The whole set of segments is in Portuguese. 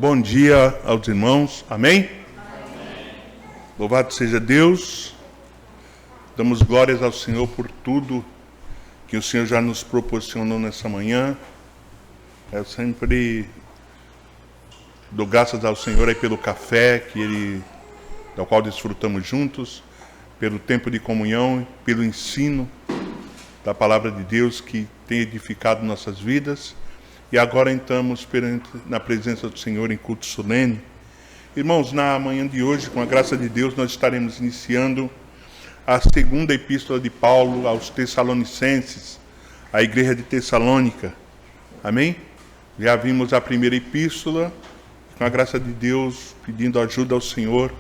Bom dia aos irmãos, amém? Louvado seja Deus, damos glórias ao Senhor por tudo que o Senhor já nos proporcionou nessa manhã. Eu sempre dou graças ao Senhor aí pelo café do qual desfrutamos juntos, pelo tempo de comunhão, pelo ensino da palavra de Deus que tem edificado nossas vidas. E agora entramos na presença do Senhor em culto solene. Irmãos, na manhã de hoje, com a graça de Deus, nós estaremos iniciando a segunda epístola de Paulo aos Tessalonicenses, a igreja de Tessalônica. Amém? Já vimos a primeira epístola, com a graça de Deus, pedindo ajuda ao Senhor,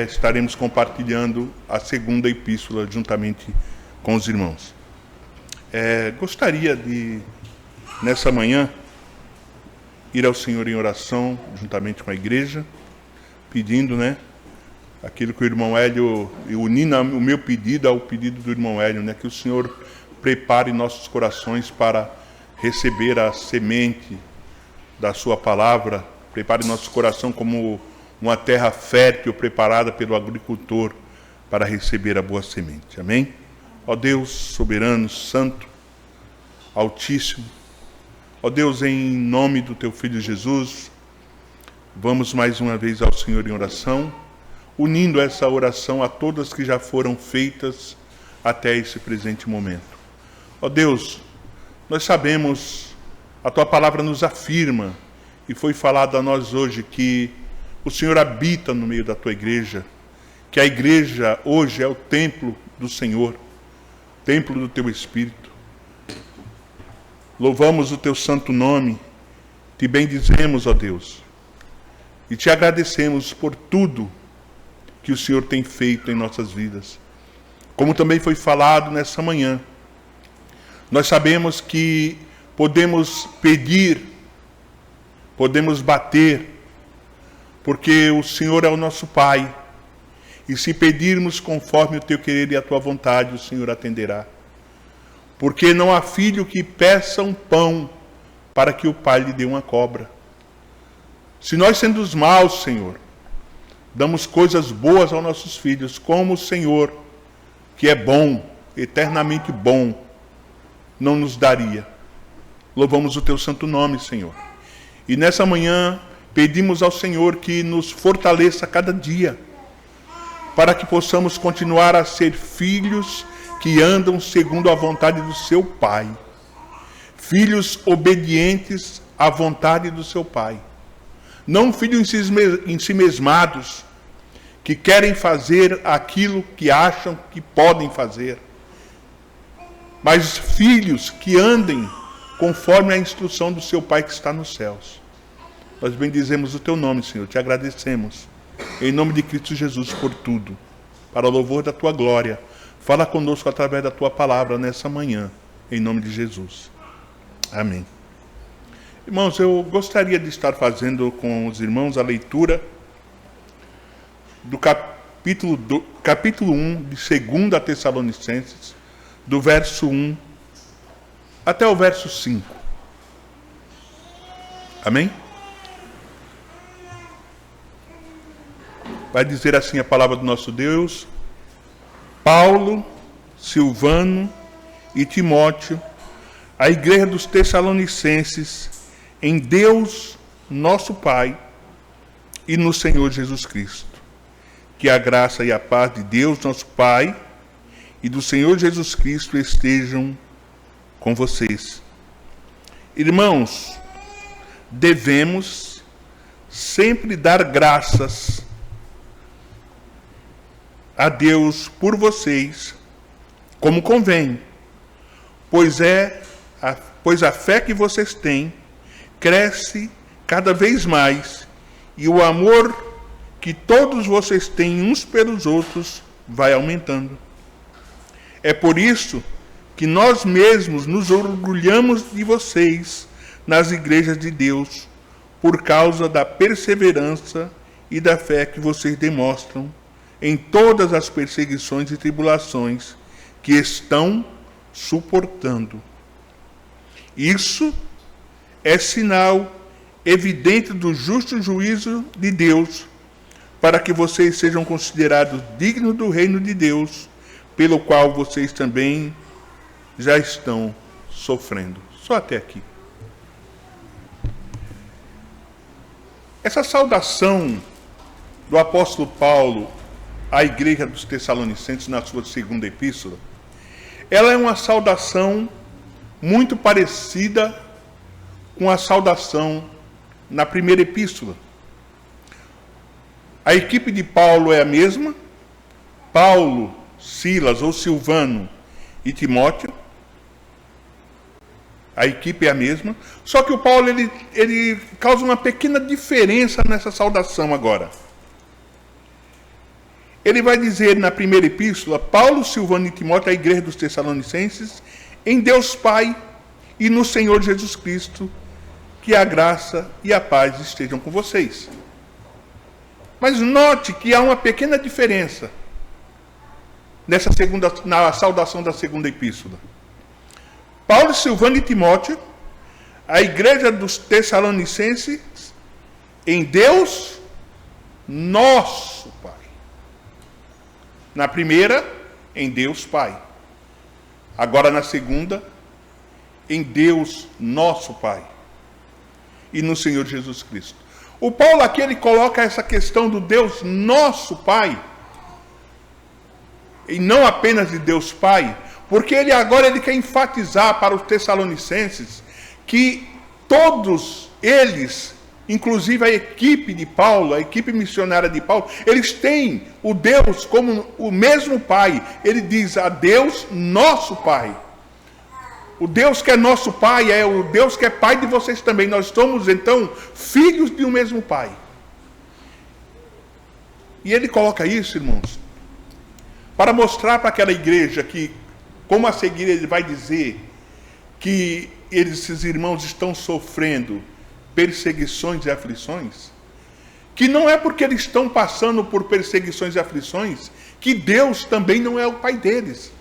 estaremos compartilhando a segunda epístola juntamente com os irmãos. Gostaria de, nessa manhã, ir ao Senhor em oração, juntamente com a igreja, pedindo, aquilo que o irmão Hélio, unindo o meu pedido ao pedido do irmão Hélio, que o Senhor prepare nossos corações para receber a semente da sua palavra, prepare nosso coração como uma terra fértil preparada pelo agricultor para receber a boa semente. Amém? Ó Deus soberano, santo, altíssimo, ó Deus, em nome do Teu Filho Jesus, vamos mais uma vez ao Senhor em oração, unindo essa oração a todas que já foram feitas até esse presente momento. Ó Deus, nós sabemos, a Tua palavra nos afirma, e foi falado a nós hoje, que o Senhor habita no meio da Tua igreja, que a igreja hoje é o templo do Senhor, templo do Teu Espírito. Louvamos o Teu santo nome, Te bendizemos, ó Deus, e Te agradecemos por tudo que o Senhor tem feito em nossas vidas. Como também foi falado nessa manhã, nós sabemos que podemos pedir, podemos bater, porque o Senhor é o nosso Pai, e se pedirmos conforme o Teu querer e a Tua vontade, o Senhor atenderá. Porque não há filho que peça um pão para que o pai lhe dê uma cobra. Se nós, sendo os maus, Senhor, damos coisas boas aos nossos filhos, como o Senhor, que é bom, eternamente bom, não nos daria. Louvamos o Teu santo nome, Senhor. E nessa manhã pedimos ao Senhor que nos fortaleça cada dia, para que possamos continuar a ser filhos que andam segundo a vontade do seu Pai. Filhos obedientes à vontade do seu Pai. Não filhos ensimesmados, que querem fazer aquilo que acham que podem fazer. Mas filhos que andem conforme a instrução do seu Pai que está nos céus. Nós bendizemos o Teu nome, Senhor, Te agradecemos. Em nome de Cristo Jesus por tudo. Para o louvor da Tua glória. Fala conosco através da Tua palavra nessa manhã, em nome de Jesus. Amém. Irmãos, eu gostaria de estar fazendo com os irmãos a leitura do capítulo 1 de 2 Tessalonicenses, do verso 1 até o verso 5. Amém? Vai dizer assim a palavra do nosso Deus: Paulo, Silvano e Timóteo, a igreja dos Tessalonicenses, em Deus, nosso Pai, e no Senhor Jesus Cristo. Que a graça e a paz de Deus, nosso Pai, e do Senhor Jesus Cristo estejam com vocês. Irmãos, devemos sempre dar graças a Deus por vocês, como convém, pois a fé que vocês têm cresce cada vez mais, e o amor que todos vocês têm uns pelos outros vai aumentando. É por isso que nós mesmos nos orgulhamos de vocês nas igrejas de Deus, por causa da perseverança e da fé que vocês demonstram em todas as perseguições e tribulações que estão suportando. Isso é sinal evidente do justo juízo de Deus, para que vocês sejam considerados dignos do reino de Deus, pelo qual vocês também já estão sofrendo. Só até aqui. Essa saudação do apóstolo Paulo à igreja dos Tessalonicenses na sua segunda epístola, ela é uma saudação muito parecida com a saudação na primeira epístola. A equipe de Paulo é a mesma, Paulo, Silas ou Silvano e Timóteo. A equipe é a mesma, só que o Paulo ele causa uma pequena diferença nessa saudação agora. Ele vai dizer na primeira epístola, Paulo, Silvano e Timóteo, a igreja dos Tessalonicenses, em Deus Pai e no Senhor Jesus Cristo, que a graça e a paz estejam com vocês. Mas note que há uma pequena diferença na saudação da segunda epístola. Paulo, Silvano e Timóteo, a igreja dos Tessalonicenses, em Deus, nosso Pai. Na primeira, em Deus Pai. Agora na segunda, em Deus, nosso Pai. E no Senhor Jesus Cristo. O Paulo aqui, ele coloca essa questão do Deus, nosso Pai, e não apenas de Deus Pai, porque ele quer enfatizar para os Tessalonicenses que todos eles, inclusive a equipe de Paulo, a equipe missionária de Paulo, eles têm o Deus como o mesmo Pai. Ele diz a Deus, nosso Pai. O Deus que é nosso Pai é o Deus que é Pai de vocês também. Nós somos, então, filhos de um mesmo Pai. E ele coloca isso, irmãos, para mostrar para aquela igreja que, como a seguir ele vai dizer que esses irmãos estão sofrendo perseguições e aflições, que não é porque eles estão passando por perseguições e aflições que Deus também não é o Pai deles.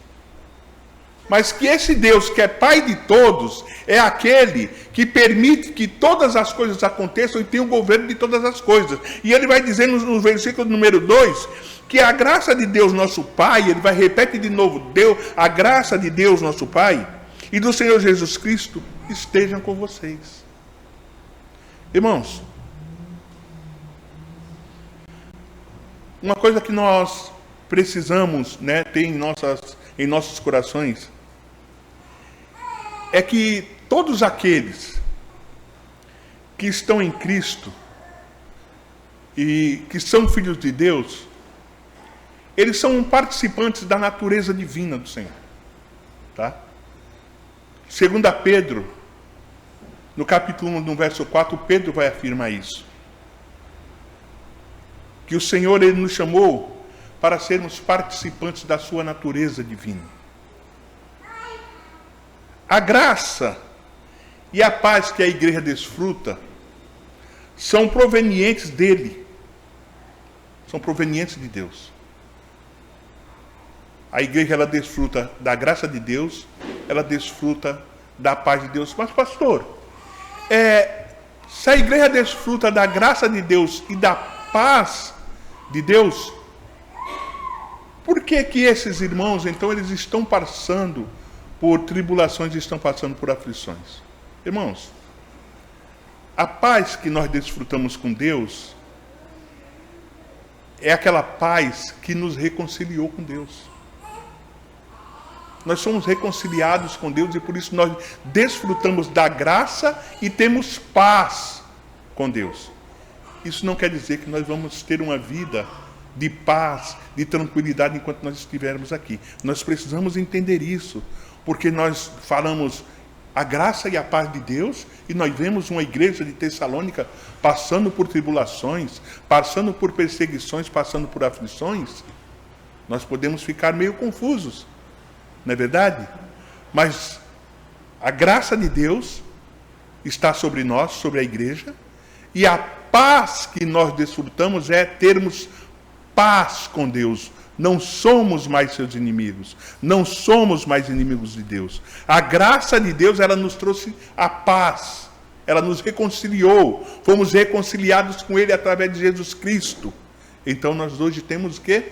Mas que esse Deus que é Pai de todos é aquele que permite que todas as coisas aconteçam e tem o governo de todas as coisas. E ele vai dizer no versículo número 2 que a graça de Deus nosso Pai, ele vai repetir de novo, a graça de Deus nosso Pai e do Senhor Jesus Cristo estejam com vocês. Irmãos, uma coisa que nós precisamos, ter em nossos corações é que todos aqueles que estão em Cristo e que são filhos de Deus, eles são participantes da natureza divina do Senhor. Tá? 2 Pedro, no capítulo 1, no verso 4, Pedro vai afirmar isso. Que o Senhor, ele nos chamou para sermos participantes da sua natureza divina. A graça e a paz que a igreja desfruta são provenientes dele. São provenientes de Deus. A igreja, ela desfruta da graça de Deus, ela desfruta da paz de Deus. Mas, pastor, se a igreja desfruta da graça de Deus e da paz de Deus, por que que esses irmãos, então, eles estão passando por tribulações e estão passando por aflições? Irmãos, a paz que nós desfrutamos com Deus é aquela paz que nos reconciliou com Deus. Nós somos reconciliados com Deus e por isso nós desfrutamos da graça e temos paz com Deus. Isso não quer dizer que nós vamos ter uma vida de paz, de tranquilidade enquanto nós estivermos aqui. Nós precisamos entender isso, porque nós falamos a graça e a paz de Deus e nós vemos uma igreja de Tessalônica passando por tribulações, passando por perseguições, passando por aflições. Nós podemos ficar meio confusos. Não é verdade? Mas a graça de Deus está sobre nós, sobre a igreja, e a paz que nós desfrutamos é termos paz com Deus. Não somos mais seus inimigos, não somos mais inimigos de Deus. A graça de Deus, ela nos trouxe a paz ela nos reconciliou, fomos reconciliados com Ele através de Jesus Cristo. Então nós hoje temos o quê?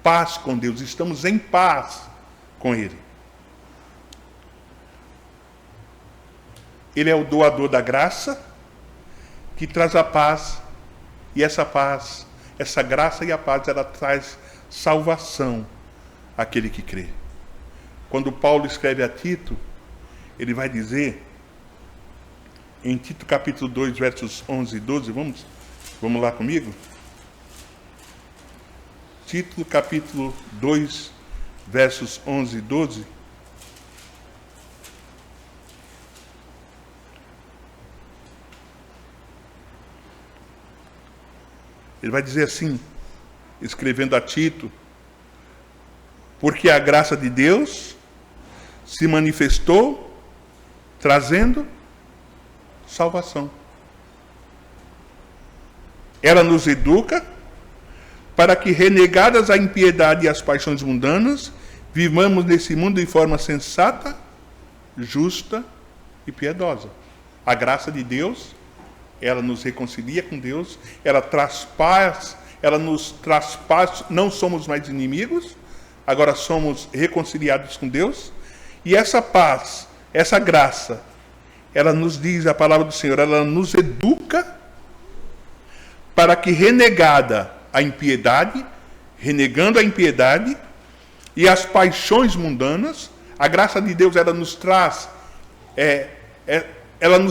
Paz com Deus, estamos em paz com Ele. Ele é o doador da graça, que traz a paz, e essa paz, essa graça e a paz, ela traz salvação àquele que crê. Quando Paulo escreve a Tito, ele vai dizer, em Tito capítulo 2, versos 11 e 12, vamos lá comigo? Tito capítulo 2, versos 11 e 12. Ele vai dizer assim, escrevendo a Tito: porque a graça de Deus se manifestou trazendo salvação. Ela nos educa para que, renegadas a impiedade e as paixões mundanas, vivamos nesse mundo de forma sensata, justa e piedosa. A graça de Deus, ela nos reconcilia com Deus, ela traz paz, ela nos traz paz, não somos mais inimigos, agora somos reconciliados com Deus, e essa paz, essa graça, ela nos diz, a palavra do Senhor, ela nos educa para que, renegando a impiedade e as paixões mundanas, a graça de Deus, ela nos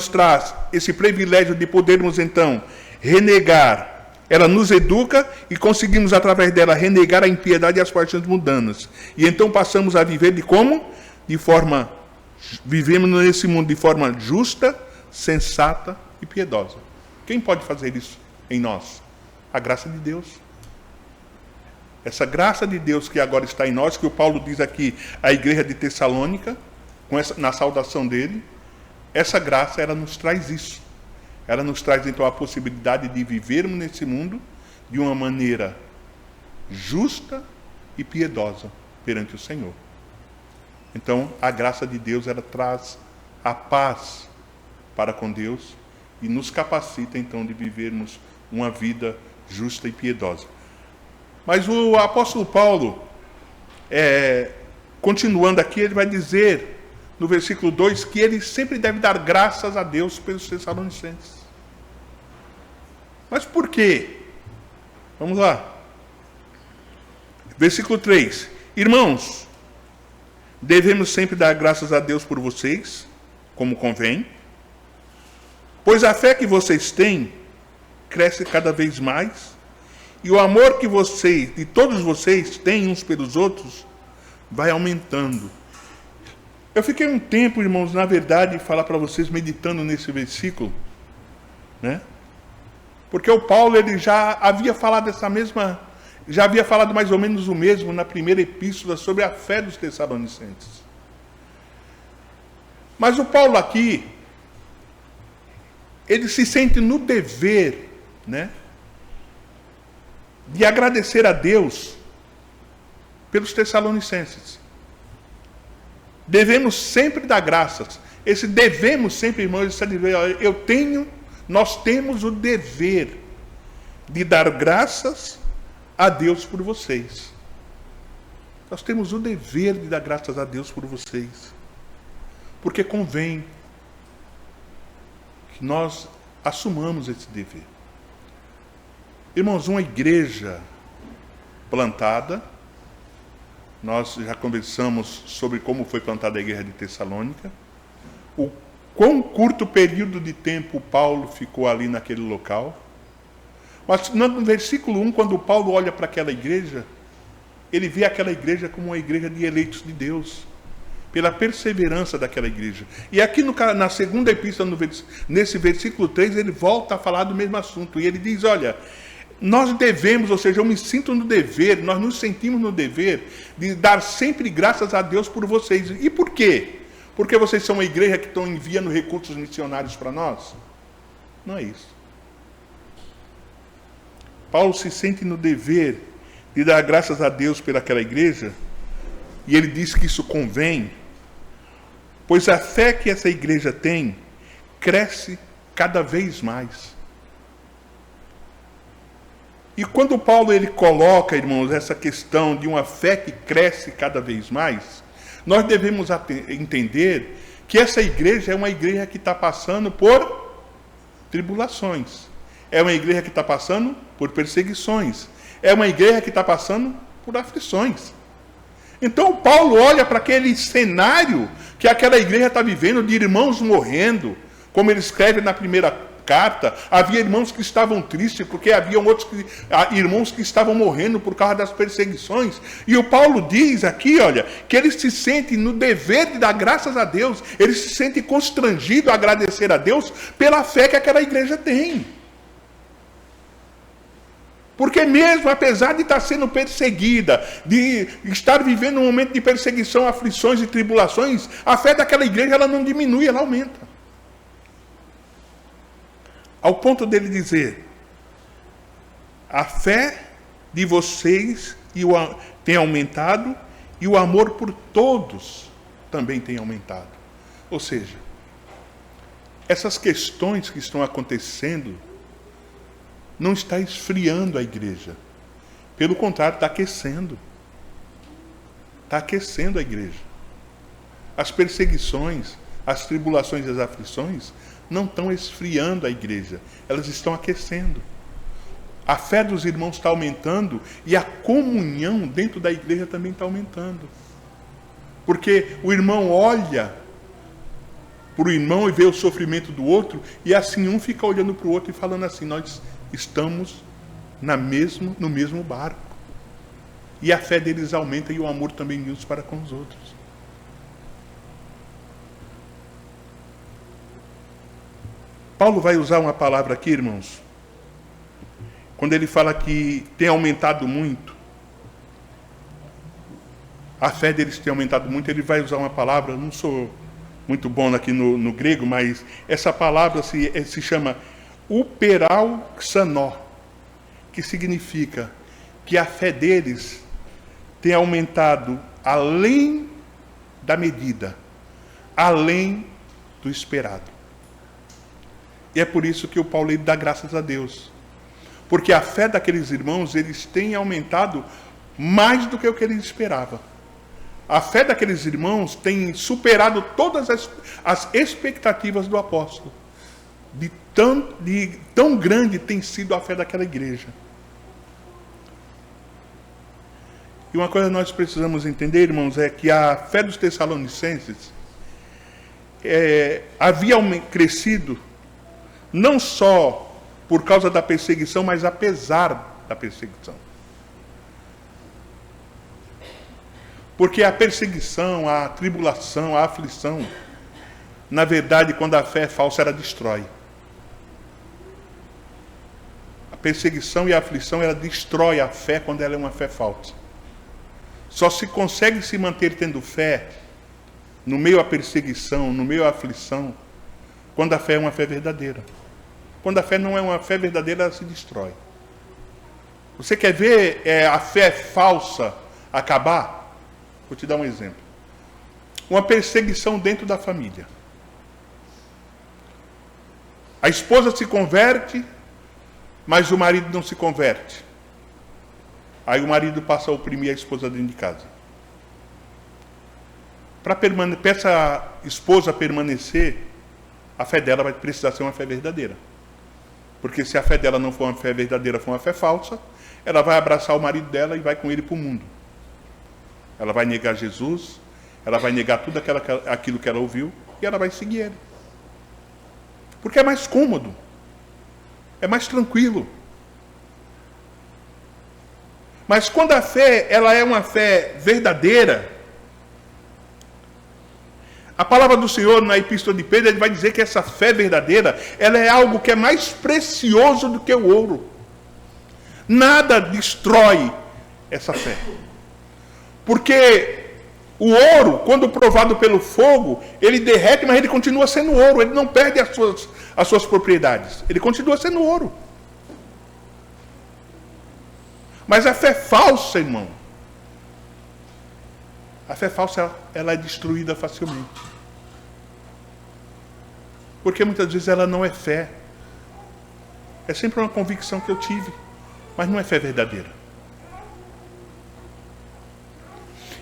traz esse privilégio de podermos então renegar. Ela nos educa e conseguimos através dela renegar a impiedade e as paixões mundanas. E então passamos a viver vivemos nesse mundo de forma justa, sensata e piedosa. Quem pode fazer isso em nós? A graça de Deus. Essa graça de Deus que agora está em nós, que o Paulo diz aqui à igreja de Tessalônica, na saudação dele, essa graça, ela nos traz isso. Ela nos traz então a possibilidade de vivermos nesse mundo de uma maneira justa e piedosa perante o Senhor. Então, a graça de Deus, ela traz a paz para com Deus e nos capacita então de vivermos uma vida justa e piedosa. Mas o apóstolo Paulo, continuando aqui, ele vai dizer no versículo 2 que ele sempre deve dar graças a Deus pelos Tessalonicenses. Mas por quê? Vamos lá. Versículo 3. Irmãos, devemos sempre dar graças a Deus por vocês, como convém, pois a fé que vocês têm cresce cada vez mais, e o amor que todos vocês têm uns pelos outros, vai aumentando. Eu fiquei um tempo, irmãos, na verdade, falar para vocês, meditando nesse versículo, né? Porque o Paulo, ele já havia falado mais ou menos o mesmo na primeira epístola sobre a fé dos Tessalonicenses. Mas o Paulo aqui, ele se sente no dever, né, de agradecer a Deus pelos Tessalonicenses. Devemos sempre dar graças. Esse devemos sempre, irmãos, nós temos o dever de dar graças a Deus por vocês. Nós temos o dever de dar graças a Deus por vocês. Porque convém que nós assumamos esse dever. Irmãos, uma igreja plantada, nós já conversamos sobre como foi plantada a igreja de Tessalônica, o quão curto período de tempo Paulo ficou ali naquele local. Mas no versículo 1, quando Paulo olha para aquela igreja, ele vê aquela igreja como uma igreja de eleitos de Deus, pela perseverança daquela igreja. E aqui na segunda epístola, nesse versículo 3, ele volta a falar do mesmo assunto. E ele diz, olha, nós devemos, ou seja, eu me sinto no dever, nós nos sentimos no dever de dar sempre graças a Deus por vocês. E por quê? Porque vocês são uma igreja que estão enviando recursos missionários para nós? Não é isso. Paulo se sente no dever de dar graças a Deus pelaquela igreja, e ele diz que isso convém, pois a fé que essa igreja tem cresce cada vez mais. E quando Paulo ele coloca, irmãos, essa questão de uma fé que cresce cada vez mais, nós devemos entender que essa igreja é uma igreja que está passando por tribulações. É uma igreja que está passando por perseguições. É uma igreja que está passando por aflições. Então Paulo olha para aquele cenário que aquela igreja está vivendo, de irmãos morrendo, como ele escreve na primeira carta. Havia irmãos que estavam tristes, porque haviam irmãos que estavam morrendo por causa das perseguições. E o Paulo diz aqui, olha, que ele se sente no dever de dar graças a Deus, ele se sente constrangido a agradecer a Deus pela fé que aquela igreja tem. Porque mesmo apesar de estar sendo perseguida, de estar vivendo um momento de perseguição, aflições e tribulações, a fé daquela igreja ela não diminui, ela aumenta. Ao ponto dele dizer, a fé de vocês tem aumentado e o amor por todos também tem aumentado. Ou seja, essas questões que estão acontecendo não está esfriando a igreja. Pelo contrário, está aquecendo. Está aquecendo a igreja. As perseguições, as tribulações e as aflições não estão esfriando a igreja, elas estão aquecendo. A fé dos irmãos está aumentando e a comunhão dentro da igreja também está aumentando. Porque o irmão olha para o irmão e vê o sofrimento do outro, e assim um fica olhando para o outro e falando assim, nós estamos no mesmo barco. E a fé deles aumenta e o amor também de uns para com os outros. Paulo vai usar uma palavra aqui, irmãos, quando ele fala que tem aumentado muito, a fé deles tem aumentado muito, ele vai usar uma palavra, não sou muito bom aqui no grego, mas essa palavra se chama uperauxanó, que significa que a fé deles tem aumentado além da medida, além do esperado. E é por isso que o Paulo dá graças a Deus. Porque a fé daqueles irmãos, eles têm aumentado mais do que o que ele esperava. A fé daqueles irmãos tem superado todas as expectativas do apóstolo. De tão grande tem sido a fé daquela igreja. E uma coisa que nós precisamos entender, irmãos, é que a fé dos Tessalonicenses havia crescido não só por causa da perseguição, mas apesar da perseguição. Porque a perseguição, a tribulação, a aflição, na verdade, quando a fé é falsa, ela destrói. A perseguição e a aflição, ela destrói a fé quando ela é uma fé falsa. Só se consegue se manter tendo fé no meio à perseguição, no meio à aflição, quando a fé é uma fé verdadeira. Quando a fé não é uma fé verdadeira, ela se destrói. Você quer ver a fé falsa acabar? Vou te dar um exemplo. Uma perseguição dentro da família. A esposa se converte, mas o marido não se converte. Aí o marido passa a oprimir a esposa dentro de casa. Para essa esposa permanecer, a fé dela vai precisar ser uma fé verdadeira. Porque se a fé dela não for uma fé verdadeira, for uma fé falsa, ela vai abraçar o marido dela e vai com ele para o mundo. Ela vai negar Jesus, ela vai negar tudo aquilo que ela ouviu e ela vai seguir ele. Porque é mais cômodo, é mais tranquilo. Mas quando a fé ela é uma fé verdadeira, a palavra do Senhor na Epístola de Pedro, ele vai dizer que essa fé verdadeira, ela é algo que é mais precioso do que o ouro. Nada destrói essa fé. Porque o ouro, quando provado pelo fogo, ele derrete, mas ele continua sendo ouro. Ele não perde as suas propriedades. Ele continua sendo ouro. Mas a fé falsa, irmão, a fé falsa, ela é destruída facilmente. Porque muitas vezes ela não é fé. É sempre uma convicção que eu tive, mas não é fé verdadeira.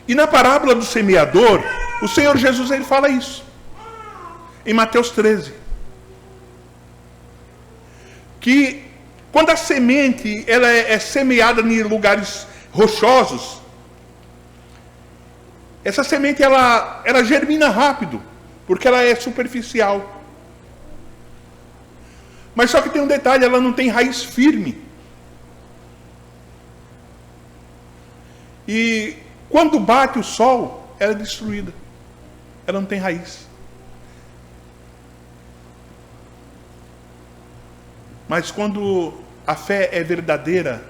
E na parábola do semeador, o Senhor Jesus ele fala isso. Em Mateus 13. Que quando a semente ela é semeada em lugares rochosos, essa semente ela germina rápido, porque ela é superficial. Mas só que tem um detalhe, ela não tem raiz firme. E quando bate o sol, ela é destruída. Ela não tem raiz. Mas quando a fé é verdadeira,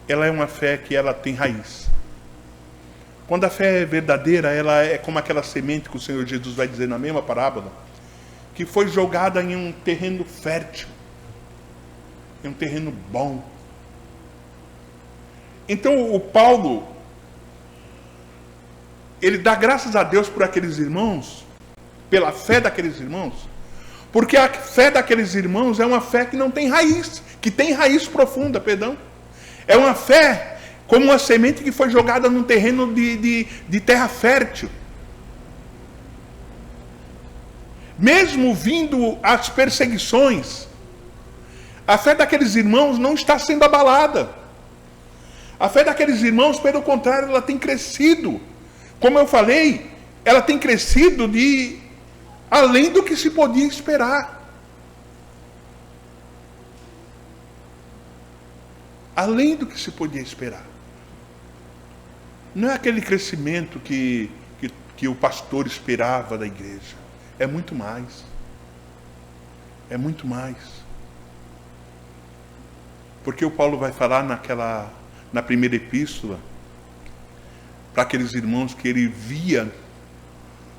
ela é uma fé que ela tem raiz. Quando a fé é verdadeira, ela é como aquela semente que o Senhor Jesus vai dizer na mesma parábola, que foi jogada em um terreno fértil, em um terreno bom. Então o Paulo, ele dá graças a Deus por aqueles irmãos, pela fé daqueles irmãos, porque a fé daqueles irmãos é uma fé que não tem raiz, que tem raiz profunda, perdão. É uma fé como uma semente que foi jogada num terreno de terra fértil. Mesmo vindo as perseguições, a fé daqueles irmãos não está sendo abalada. A fé daqueles irmãos, pelo contrário, ela tem crescido. Como eu falei, ela tem crescido além do que se podia esperar. Além do que se podia esperar. Não é aquele crescimento que o pastor esperava da igreja. É muito mais. É muito mais. Porque o Paulo vai falar na primeira epístola, para aqueles irmãos que ele via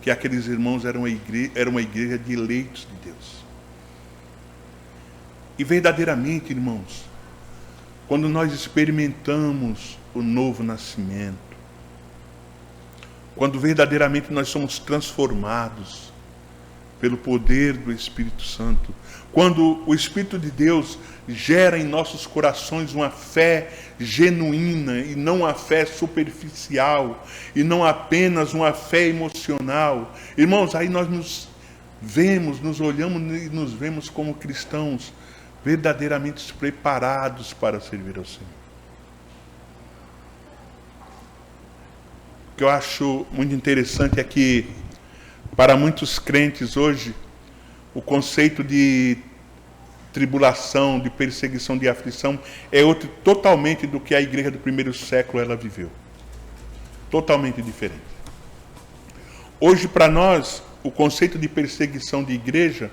que aqueles irmãos eram uma igreja de eleitos de Deus. E verdadeiramente, irmãos, quando nós experimentamos o novo nascimento, quando verdadeiramente nós somos transformados pelo poder do Espírito Santo, quando o Espírito de Deus gera em nossos corações uma fé genuína e não uma fé superficial, e não apenas uma fé emocional, irmãos, aí nós nos olhamos e nos vemos como cristãos verdadeiramente preparados para servir ao Senhor. O que eu acho muito interessante é que, para muitos crentes hoje, o conceito de tribulação, de perseguição, de aflição é outro totalmente do que a igreja do primeiro século ela viveu. Totalmente diferente. Hoje, para nós, o conceito de perseguição de igreja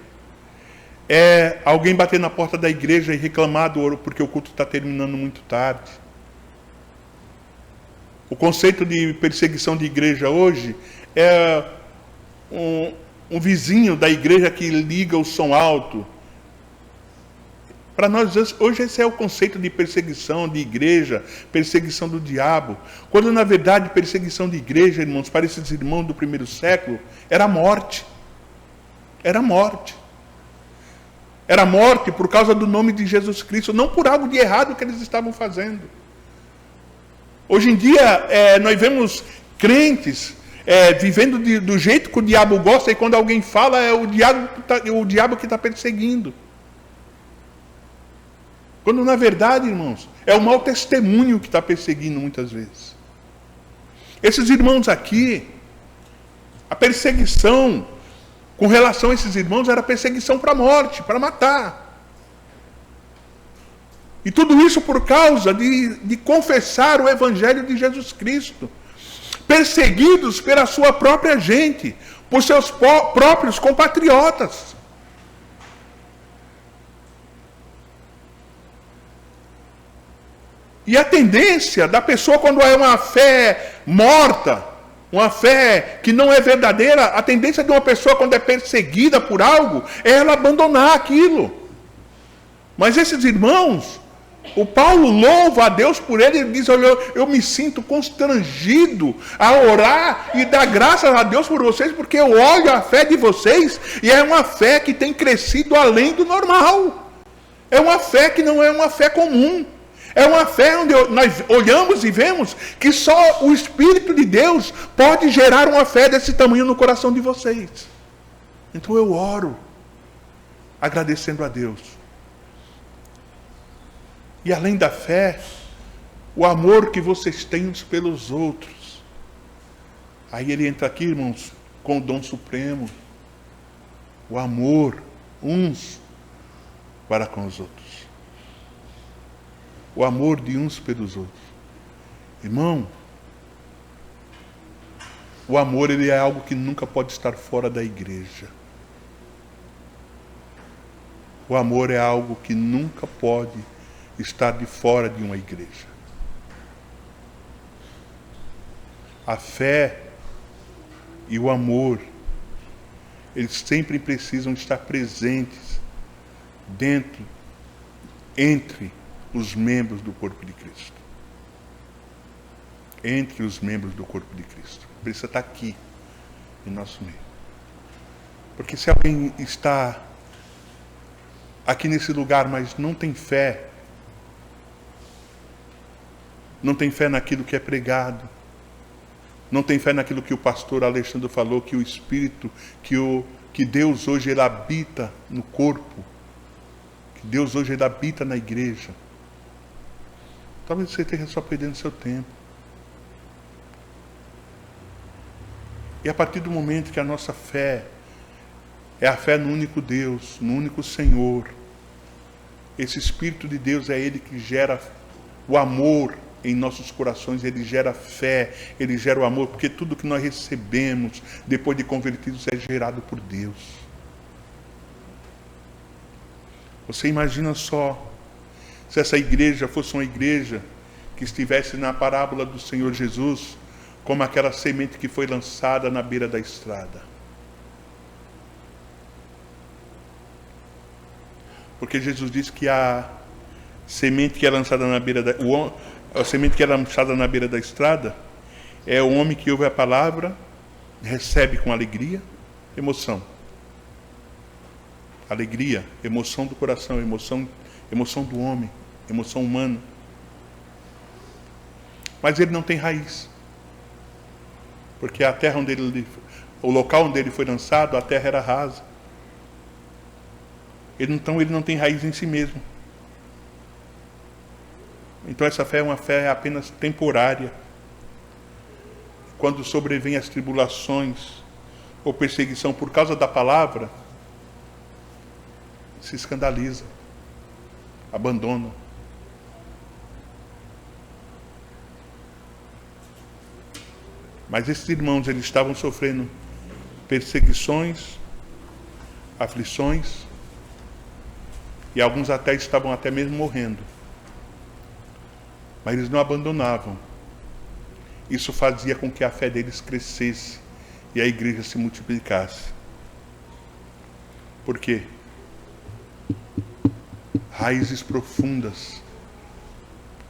é alguém bater na porta da igreja e reclamar do ouro porque o culto está terminando muito tarde. O conceito de perseguição de igreja hoje é um vizinho da igreja que liga o som alto. Para nós, hoje, esse é o conceito de perseguição de igreja, perseguição do diabo. Quando, na verdade, perseguição de igreja, irmãos, para esses irmãos do primeiro século, era morte. Era morte. Era morte por causa do nome de Jesus Cristo, não por algo de errado que eles estavam fazendo. Hoje em dia, nós vemos crentes vivendo do jeito que o diabo gosta, e quando alguém fala, é o diabo que está perseguindo. Quando, na verdade, irmãos, é o mau testemunho que está perseguindo muitas vezes. Esses irmãos aqui, a perseguição com relação a esses irmãos era perseguição para a morte, para matar. E tudo isso por causa de confessar o Evangelho de Jesus Cristo. Perseguidos pela sua própria gente, por seus próprios compatriotas. E a tendência da pessoa, quando é uma fé morta, uma fé que não é verdadeira, a tendência de uma pessoa, quando é perseguida por algo, é ela abandonar aquilo. Mas esses irmãos, O Paulo louva a Deus por ele diz, olha, eu me sinto constrangido a orar e dar graças a Deus por vocês, porque eu olho a fé de vocês e é uma fé que tem crescido além do normal. É uma fé que não é uma fé comum. É uma fé onde nós olhamos e vemos que só o Espírito de Deus pode gerar uma fé desse tamanho no coração de vocês. Então eu oro, agradecendo a Deus. E além da fé, o amor que vocês têm uns pelos outros. Aí ele entra aqui, irmãos, com o dom supremo. O amor uns para com os outros. O amor de uns pelos outros. Irmão, o amor ele é algo que nunca pode estar fora da igreja. O amor é algo que nunca pode estar de fora de uma igreja. A fé e o amor, eles sempre precisam estar presentes entre os membros do corpo de Cristo. Entre os membros do corpo de Cristo. Precisa estar aqui, em nosso meio. Porque se alguém está aqui nesse lugar, mas não tem fé naquilo que é pregado, não tem fé naquilo que o pastor Alexandre falou, que o Espírito, que Deus hoje ele habita no corpo, que Deus hoje ele habita na igreja, talvez você esteja só perdendo seu tempo. E a partir do momento que a nossa fé é a fé no único Deus, no único Senhor, esse Espírito de Deus é Ele que gera o amor em nossos corações, Ele gera fé, Ele gera o amor, porque tudo que nós recebemos depois de convertidos é gerado por Deus. Você imagina só, se essa igreja fosse uma igreja que estivesse na parábola do Senhor Jesus, como aquela semente que foi lançada na beira da estrada. Porque Jesus disse que a semente que é lançada na beira da... A semente que é lançada na beira da estrada é o homem que ouve a palavra, recebe com alegria, emoção. Alegria, emoção do coração, emoção do homem, emoção humana. Mas ele não tem raiz. Porque a terra o local onde ele foi lançado, a terra era rasa. Então ele não tem raiz em si mesmo. Então essa fé é uma fé apenas temporária. Quando sobrevêm as tribulações ou perseguição por causa da palavra, se escandaliza, abandona. Mas esses irmãos, eles estavam sofrendo perseguições, aflições, e alguns até estavam até mesmo morrendo. Mas eles não abandonavam. Isso fazia com que a fé deles crescesse e a igreja se multiplicasse. Por quê? Raízes profundas,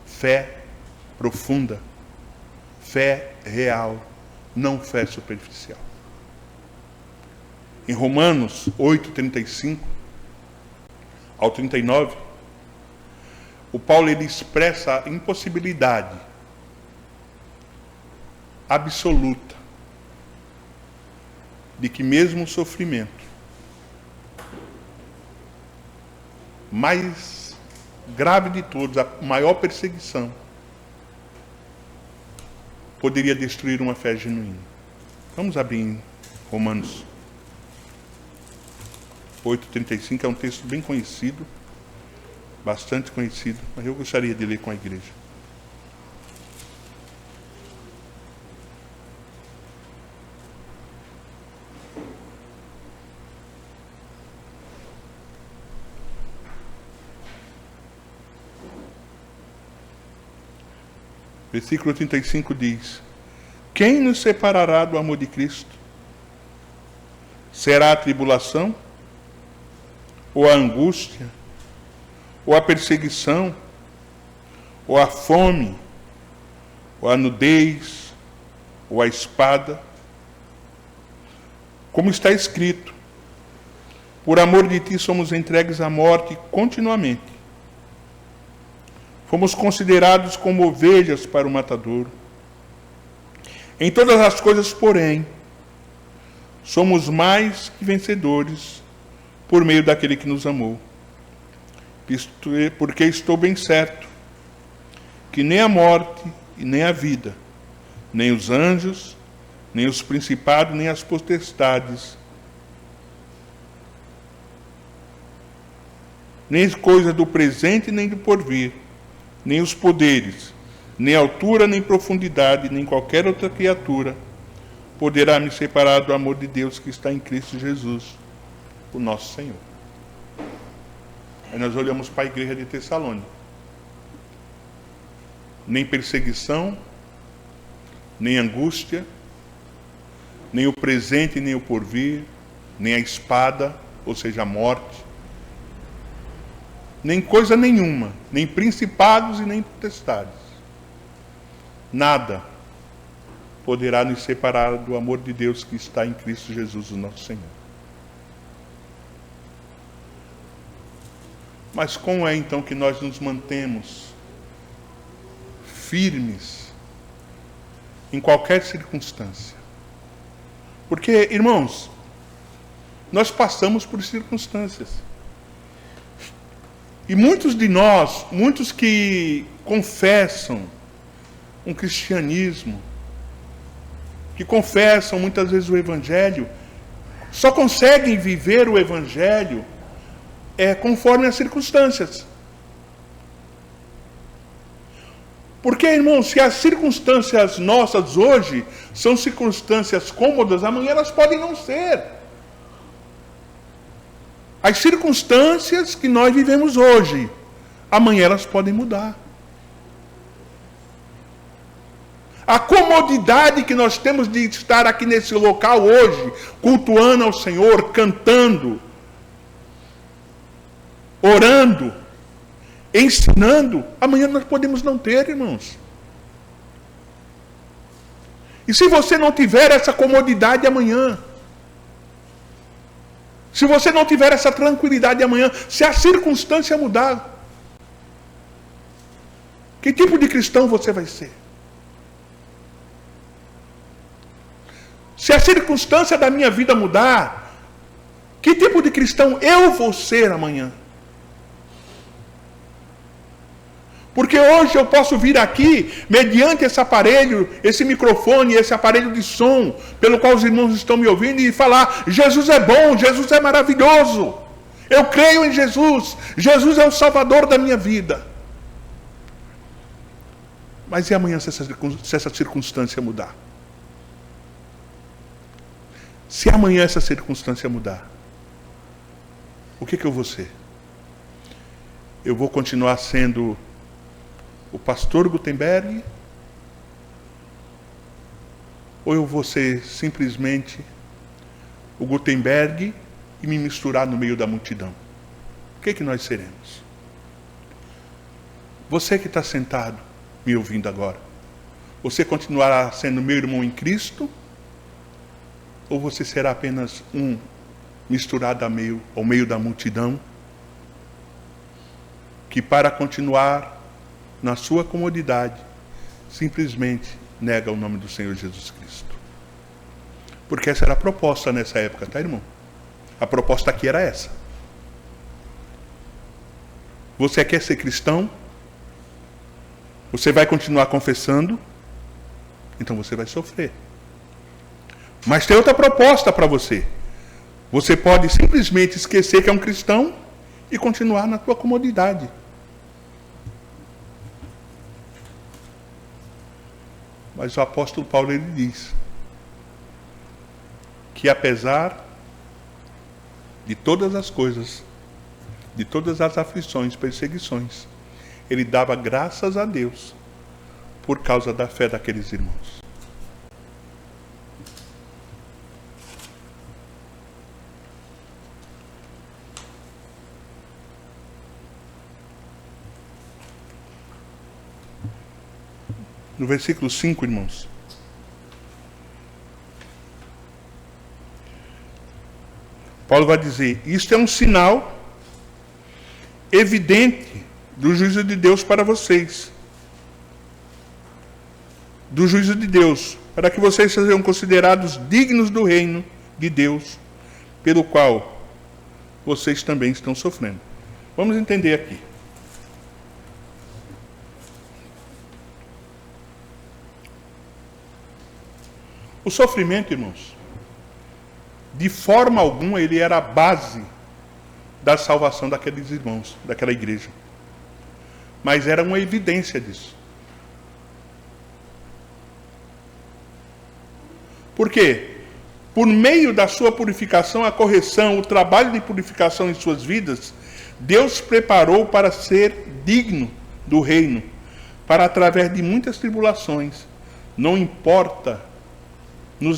fé profunda, fé real, não fé superficial. Em Romanos 8:35 ao 39, o Paulo ele expressa a impossibilidade absoluta de que mesmo o sofrimento mais grave de todos, a maior perseguição, poderia destruir uma fé genuína. Vamos abrir em Romanos 8:35, é um texto bem conhecido, bastante conhecido, mas eu gostaria de ler com a igreja. Versículo 35 diz: quem nos separará do amor de Cristo? Será a tribulação? Ou a angústia? Ou a perseguição? ou a fome, ou a nudez, ou a espada. Como está escrito, por amor de ti somos entregues à morte continuamente. Fomos considerados como ovelhas para o matadouro. Em todas as coisas, porém, somos mais que vencedores por meio daquele que nos amou. Porque estou bem certo que nem a morte e nem a vida, nem os anjos, nem os principados, nem as potestades, nem coisa do presente, nem do porvir, nem os poderes, nem altura, nem profundidade, nem qualquer outra criatura poderá me separar do amor de Deus que está em Cristo Jesus, o nosso Senhor. Aí nós olhamos para a igreja de Tessalônica. Nem perseguição, nem angústia, nem o presente, nem o porvir, nem a espada, ou seja, a morte, nem coisa nenhuma, nem principados e nem potestades. Nada poderá nos separar do amor de Deus que está em Cristo Jesus, o nosso Senhor. Mas como é então que nós nos mantemos firmes em qualquer circunstância? Porque, irmãos, nós passamos por circunstâncias. E muitos de nós, muitos que confessam um cristianismo, que confessam muitas vezes o Evangelho, só conseguem viver o Evangelho conforme as circunstâncias. Porque, irmãos, se as circunstâncias nossas hoje são circunstâncias cômodas, amanhã elas podem não ser. As circunstâncias que nós vivemos hoje, amanhã elas podem mudar. A comodidade que nós temos de estar aqui nesse local hoje, cultuando ao Senhor, cantando, orando, ensinando, amanhã nós podemos não ter, irmãos. E se você não tiver essa comodidade amanhã, se você não tiver essa tranquilidade amanhã, se a circunstância mudar, que tipo de cristão você vai ser? Se a circunstância da minha vida mudar, que tipo de cristão eu vou ser amanhã? Porque hoje eu posso vir aqui, mediante esse aparelho, esse microfone, esse aparelho de som, pelo qual os irmãos estão me ouvindo, e falar: Jesus é bom, Jesus é maravilhoso, eu creio em Jesus, Jesus é o Salvador da minha vida. Mas e amanhã se essa circunstância mudar? Se amanhã essa circunstância mudar, o que eu vou ser? Eu vou continuar sendo o pastor Gutenberg? Ou eu vou ser simplesmente o Gutenberg e me misturar no meio da multidão? O que nós seremos? Você que está sentado me ouvindo agora, você continuará sendo meu irmão em Cristo? Ou você será apenas um misturado ao meio da multidão, que para continuar na sua comodidade, simplesmente nega o nome do Senhor Jesus Cristo? Porque essa era a proposta nessa época, tá, irmão? A proposta aqui era essa. Você quer ser cristão? Você vai continuar confessando? Então você vai sofrer. Mas tem outra proposta para você. Você pode simplesmente esquecer que é um cristão e continuar na tua comodidade. Mas o apóstolo Paulo, ele diz que apesar de todas as coisas, de todas as aflições, perseguições, ele dava graças a Deus por causa da fé daqueles irmãos. no versículo 5, irmãos. Paulo vai dizer: isto é um sinal evidente do juízo de Deus para vocês. Do juízo de Deus, para que vocês sejam considerados dignos do reino de Deus, pelo qual vocês também estão sofrendo. Vamos entender aqui. O sofrimento, irmãos, de forma alguma ele era a base da salvação daqueles irmãos, daquela igreja. Mas era uma evidência disso. Por quê? Por meio da sua purificação, a correção, o trabalho de purificação em suas vidas, Deus preparou para ser digno do reino, para através de muitas tribulações, nos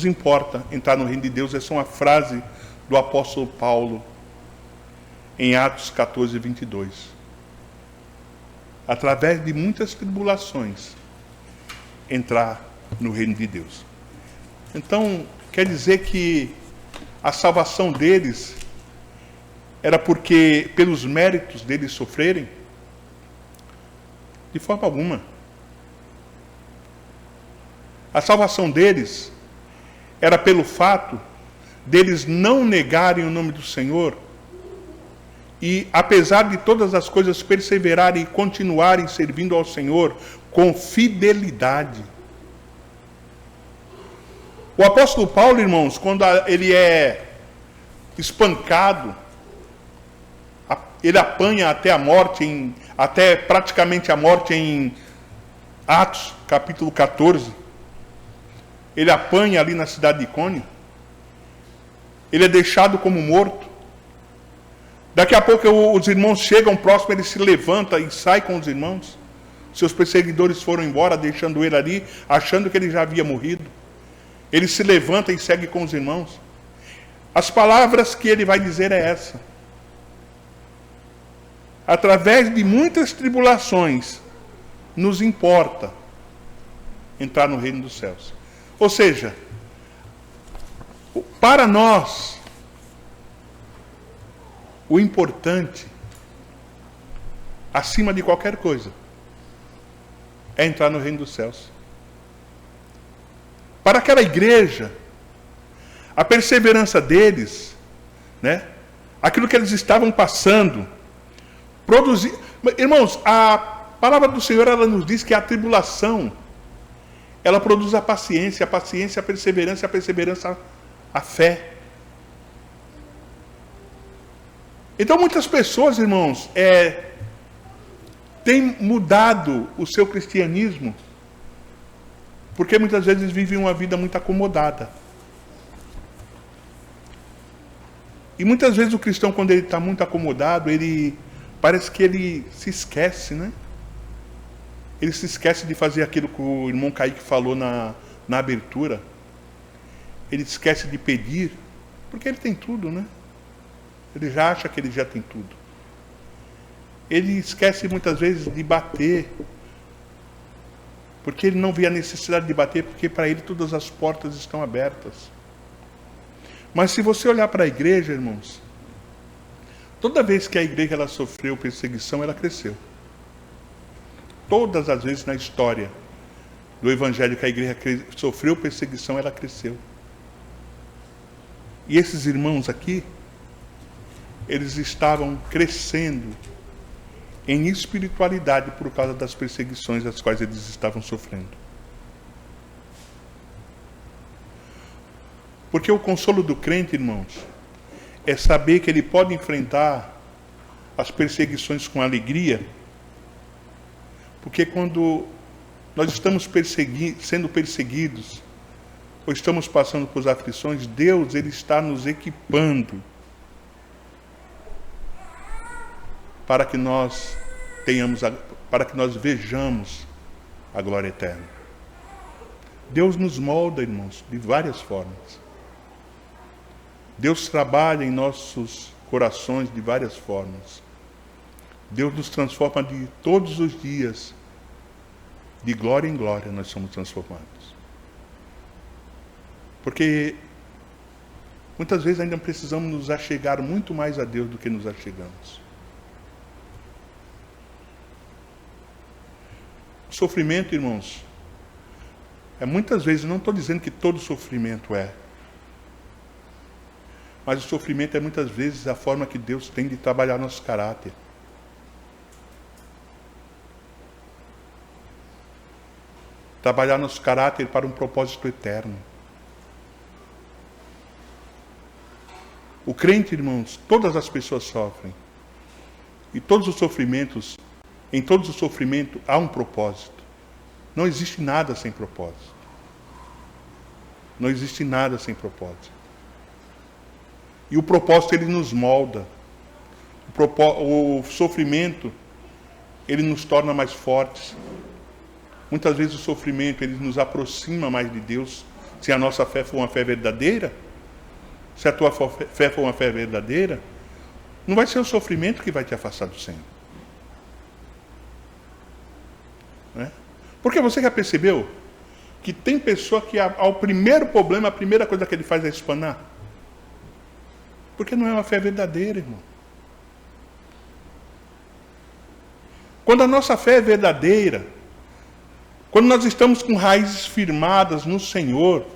importa entrar no reino de Deus. Essa é uma frase do apóstolo Paulo, em Atos 14, 22. Através de muitas tribulações, entrar no reino de Deus. Então, quer dizer que a salvação deles era porque, pelos méritos deles sofrerem? De forma alguma. A salvação deles era pelo fato deles não negarem o nome do Senhor e, apesar de todas as coisas, perseverarem e continuarem servindo ao Senhor com fidelidade. O apóstolo Paulo, irmãos, quando ele é espancado, ele apanha até a morte, até praticamente a morte em Atos, capítulo 14. Ele apanha ali na cidade de Icônio. Ele é deixado como morto. Daqui a pouco os irmãos chegam próximo, ele se levanta e sai com os irmãos. Seus perseguidores foram embora, deixando ele ali, achando que ele já havia morrido. Ele se levanta e segue com os irmãos. As palavras que ele vai dizer é essa: através de muitas tribulações, nos importa entrar no reino dos céus. Ou seja, para nós, o importante, acima de qualquer coisa, é entrar no reino dos céus. Para aquela igreja, a perseverança deles, né, aquilo que eles estavam passando, produzir. Irmãos, a palavra do Senhor, ela nos diz que a tribulação, ela produz a paciência, a perseverança, a fé. Então muitas pessoas, irmãos, têm mudado o seu cristianismo, porque muitas vezes vivem uma vida muito acomodada. E muitas vezes o cristão, quando ele está muito acomodado, ele parece que ele se esquece, né? Ele se esquece de fazer aquilo que o irmão Kaique falou na abertura. Ele esquece de pedir, porque ele tem tudo, né? Ele já acha que ele já tem tudo. Ele esquece muitas vezes de bater, porque ele não vê a necessidade de bater, porque para ele todas as portas estão abertas. Mas se você olhar para a igreja, irmãos, toda vez que a igreja ela sofreu perseguição, ela cresceu. Todas as vezes na história do Evangelho que a igreja sofreu perseguição, ela cresceu. E esses irmãos aqui, eles estavam crescendo em espiritualidade por causa das perseguições das quais eles estavam sofrendo. Porque o consolo do crente, irmãos, é saber que ele pode enfrentar as perseguições com alegria, porque quando nós estamos sendo perseguidos, ou estamos passando por aflições, Deus ele está nos equipando para que nós vejamos a glória eterna. Deus nos molda, irmãos, de várias formas. Deus trabalha em nossos corações de várias formas. Deus nos transforma de todos os dias De glória em glória nós somos transformados. Porque muitas vezes ainda precisamos nos achegar muito mais a Deus do que nos achegamos. O sofrimento, irmãos, muitas vezes, não estou dizendo que todo sofrimento mas o sofrimento é muitas vezes a forma que Deus tem de trabalhar nosso caráter. Trabalhar nosso caráter para um propósito eterno. O crente, irmãos, todas as pessoas sofrem. E em todos os sofrimentos há um propósito. Não existe nada sem propósito. Não existe nada sem propósito. E o propósito, ele nos molda. O sofrimento, ele nos torna mais fortes. Muitas vezes o sofrimento, ele nos aproxima mais de Deus. Se a nossa fé for uma fé verdadeira, se a tua fé for uma fé verdadeira, não vai ser o sofrimento que vai te afastar do Senhor. Né? Porque você já percebeu que tem pessoa que ao primeiro problema, a primeira coisa que ele faz é espanar? Porque não é uma fé verdadeira, irmão. Quando a nossa fé é verdadeira, quando nós estamos com raízes firmadas no Senhor,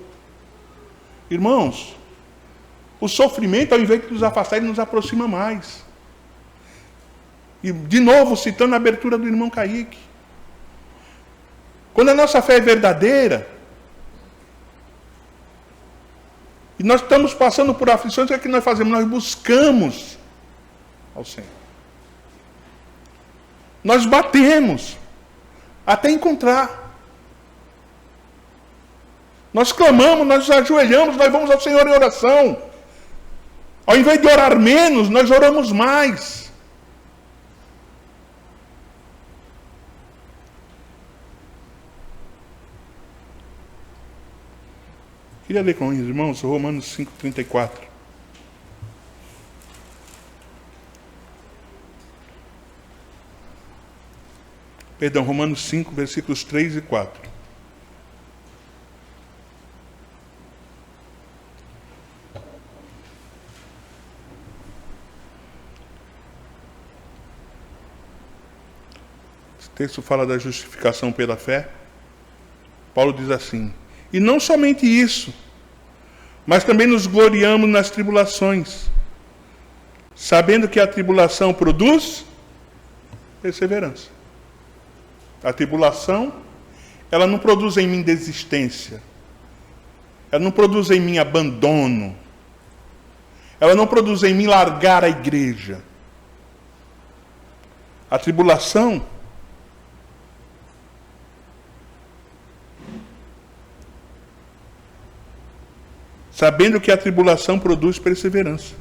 irmãos, o sofrimento, ao invés de nos afastar, ele nos aproxima mais. E, de novo, citando a abertura do irmão Kaique. Quando a nossa fé é verdadeira, e nós estamos passando por aflições, o que é que nós fazemos? Nós buscamos ao Senhor. Nós batemos até encontrar. Nós clamamos, nós nos ajoelhamos, nós vamos ao Senhor em oração. Ao invés de orar menos, nós oramos mais. Queria ler com os irmãos Romanos 5:34. Perdão, Romanos 5, versículos 3 e 4. Esse texto fala da justificação pela fé. Paulo diz assim: e não somente isso, mas também nos gloriamos nas tribulações, sabendo que a tribulação produz perseverança. A tribulação, ela não produz em mim desistência. Ela não produz em mim abandono. Ela não produz em mim largar a igreja. A tribulação, sabendo que a tribulação produz perseverança.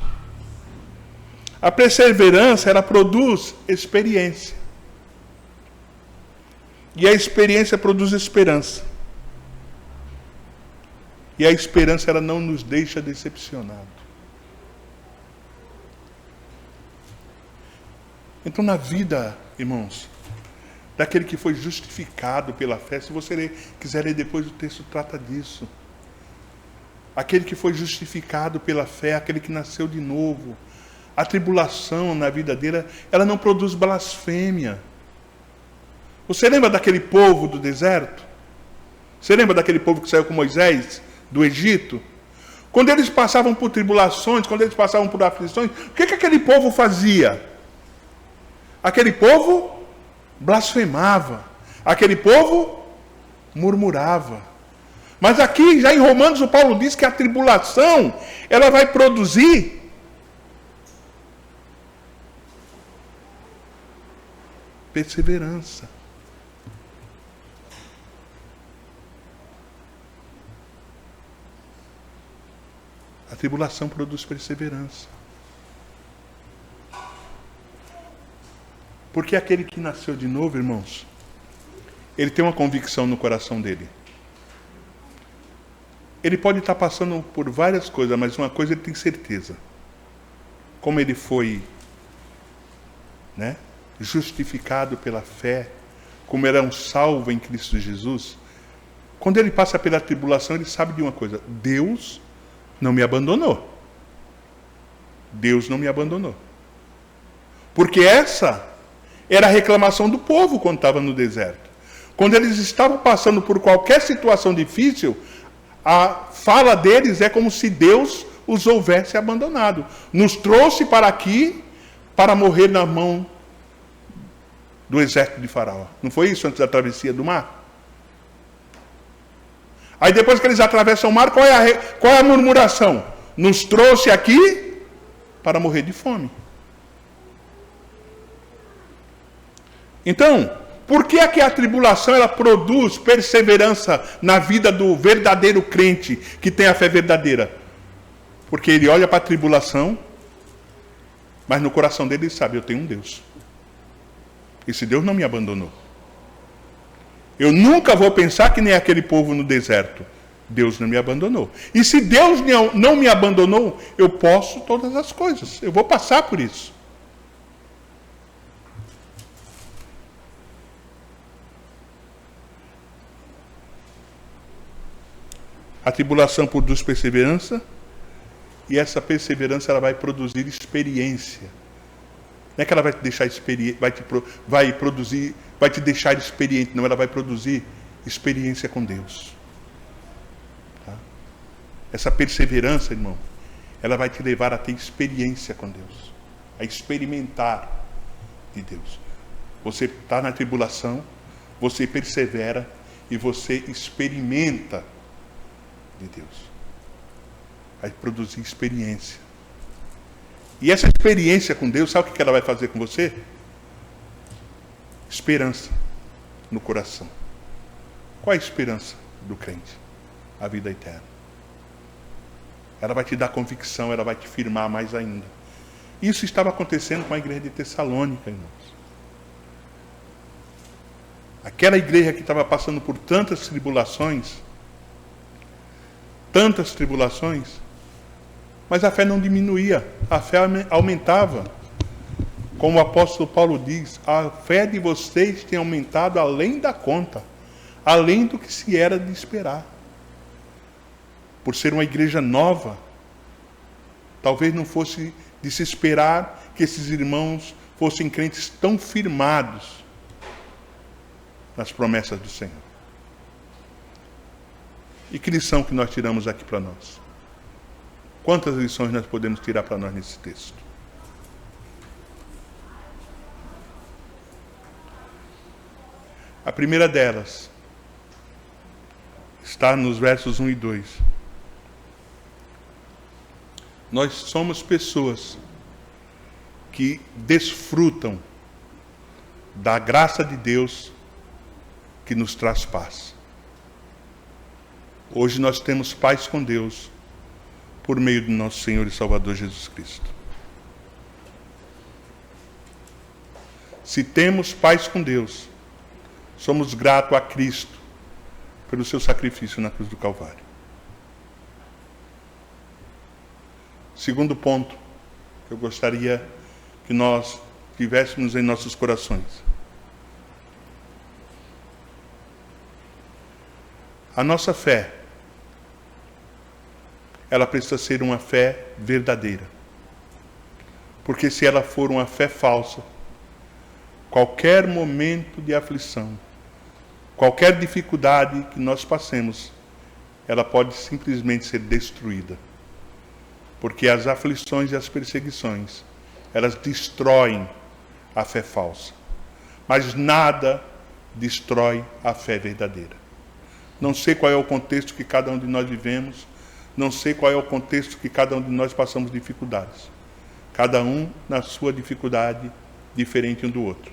A perseverança, ela produz experiência. E a experiência produz esperança. E a esperança, ela não nos deixa decepcionados. Então, na vida, irmãos, daquele que foi justificado pela fé, se você quiser ler depois, o texto trata disso. Aquele que foi justificado pela fé, aquele que nasceu de novo, a tribulação na vida dele, ela não produz blasfêmia. Você lembra daquele povo do deserto? Você lembra daquele povo que saiu com Moisés do Egito? Quando eles passavam por tribulações, quando eles passavam por aflições, o que aquele povo fazia? Aquele povo blasfemava. Aquele povo murmurava. Mas aqui, já em Romanos, o Paulo diz que a tribulação, ela vai produzir perseverança. A tribulação produz perseverança. Porque aquele que nasceu de novo, irmãos, ele tem uma convicção no coração dele. Ele pode estar passando por várias coisas, mas uma coisa ele tem certeza. Como ele foi, justificado pela fé, como era um salvo em Cristo Jesus, quando ele passa pela tribulação, ele sabe de uma coisa: Deus não me abandonou. Deus não me abandonou. Porque essa era a reclamação do povo quando estava no deserto. Quando eles estavam passando por qualquer situação difícil, a fala deles é como se Deus os houvesse abandonado. Nos trouxe para aqui para morrer na mão do exército de Faraó. Não foi isso antes da travessia do mar? Aí depois que eles atravessam o mar, qual é a murmuração? Nos trouxe aqui para morrer de fome. Então, por que é que a tribulação ela produz perseverança na vida do verdadeiro crente que tem a fé verdadeira? Porque ele olha para a tribulação, mas no coração dele ele sabe: eu tenho um Deus. Esse Deus não me abandonou. Eu nunca vou pensar que nem aquele povo no deserto. Deus não me abandonou. E se Deus não me abandonou, eu posso todas as coisas. Eu vou passar por isso. A tribulação produz perseverança, e essa perseverança ela vai produzir experiência. Não é que ela vai te deixar vai te deixar experiente, não, ela vai produzir experiência com Deus. Tá? Essa perseverança, irmão, ela vai te levar a ter experiência com Deus, a experimentar de Deus. Você está na tribulação, você persevera e você experimenta de Deus. Vai produzir experiência. E essa experiência com Deus, sabe o que ela vai fazer com você? Esperança no coração. Qual é a esperança do crente? A vida eterna. Ela vai te dar convicção, ela vai te firmar mais ainda. Isso estava acontecendo com a igreja de Tessalônica, irmãos. Aquela igreja que estava passando por tantas tribulações, mas a fé não diminuía, a fé aumentava. Como o apóstolo Paulo diz, a fé de vocês tem aumentado além da conta, além do que se era de esperar. Por ser uma igreja nova, talvez não fosse de se esperar que esses irmãos fossem crentes tão firmados nas promessas do Senhor. E que lição que nós tiramos aqui para nós? Quantas lições nós podemos tirar para nós nesse texto? A primeira delas está nos versos 1 e 2. Nós somos pessoas que desfrutam da graça de Deus que nos traz paz. Hoje nós temos paz com Deus por meio do nosso Senhor e Salvador Jesus Cristo. Se temos paz com Deus, somos gratos a Cristo pelo seu sacrifício na cruz do Calvário. Segundo ponto que eu gostaria que nós tivéssemos em nossos corações. A nossa fé, ela precisa ser uma fé verdadeira. Porque se ela for uma fé falsa, qualquer momento de aflição, qualquer dificuldade que nós passemos, ela pode simplesmente ser destruída. Porque as aflições e as perseguições, elas destroem a fé falsa. Mas nada destrói a fé verdadeira. Não sei qual é o contexto que cada um de nós vivemos, não sei qual é o contexto que cada um de nós passamos dificuldades. Cada um na sua dificuldade, diferente um do outro.